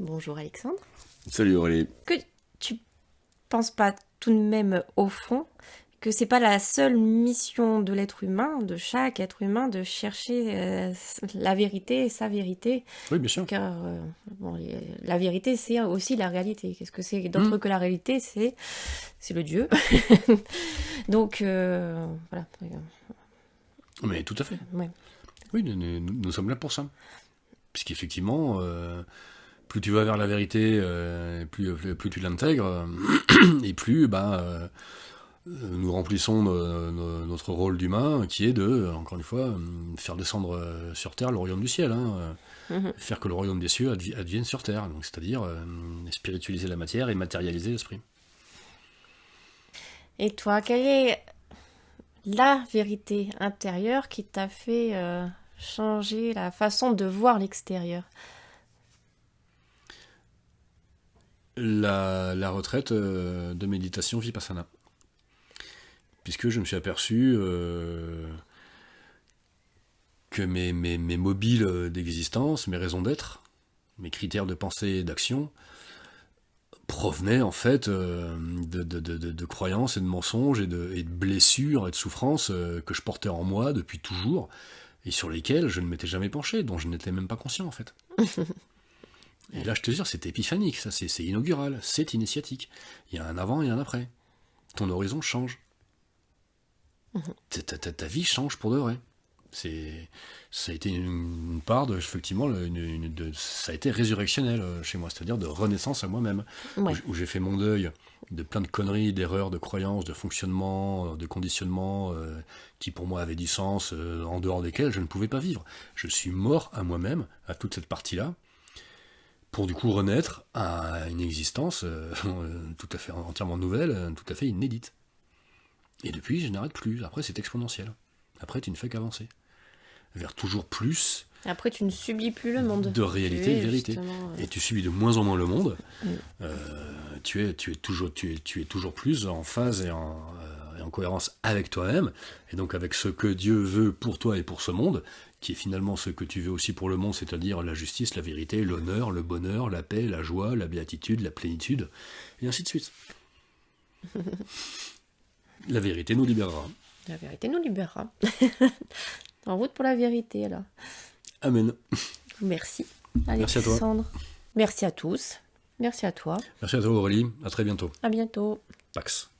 Bonjour Alexandre. Salut Aurélie. Que tu penses pas tout de même au fond que c'est pas la seule mission de l'être humain, de chaque être humain, de chercher la vérité, sa vérité, Oui, bien sûr. car la vérité c'est aussi la réalité. Qu'est-ce que c'est d'autre Mm. que la réalité? C'est le Dieu. Donc voilà. Mais tout à fait. Ouais. Oui, nous sommes là pour ça. Puisqu'effectivement, plus tu vas vers la vérité, plus tu l'intègres, et plus nous remplissons notre rôle d'humain, qui est de, encore une fois, faire descendre sur Terre le royaume du ciel. Mhm. Faire que le royaume des cieux advienne sur Terre. Donc, c'est-à-dire spiritualiser la matière et matérialiser l'esprit. Et toi, quelle est la vérité intérieure qui t'a fait changer la façon de voir l'extérieur? La retraite de méditation Vipassana. Puisque je me suis aperçu que mes mobiles d'existence, mes raisons d'être, mes critères de pensée et d'action, provenaient en fait de croyances et de mensonges et de blessures et de souffrances que je portais en moi depuis toujours et sur lesquelles je ne m'étais jamais penché, dont je n'étais même pas conscient en fait. Et là je te jure, c'est épiphanique, ça c'est inaugural, c'est initiatique. Il y a un avant et un après. Ton horizon change. Ta vie change pour de vrai. Ça a été une part de, effectivement, ça a été résurrectionnel chez moi, c'est-à-dire de renaissance à moi-même, Ouais. où j'ai fait mon deuil de plein de conneries, d'erreurs, de croyances, de fonctionnement, de conditionnement, qui pour moi avaient du sens, en dehors desquels je ne pouvais pas vivre. Je suis mort à moi-même, à toute cette partie-là, pour du coup renaître à une existence tout à fait entièrement nouvelle, tout à fait inédite. Et depuis, je n'arrête plus. Après, c'est exponentiel. Après, tu ne fais qu'avancer. Vers toujours plus Après, tu ne subis plus le monde. de réalité et de vérité. Justement, Et tu subis de moins en moins le monde. Mm. Tu es toujours plus en phase et en cohérence avec toi-même. Et donc avec ce que Dieu veut pour toi et pour ce monde, qui est finalement ce que tu veux aussi pour le monde, c'est-à-dire la justice, la vérité, l'honneur, le bonheur, la paix, la joie, la béatitude, la plénitude, et ainsi de suite. La vérité nous libérera. La vérité nous libérera. En route pour la vérité, alors. Amen. Merci, Merci à toi. Alexandre. Merci à tous. Merci à toi. Merci à toi Aurélie. À très bientôt. À bientôt. Pax.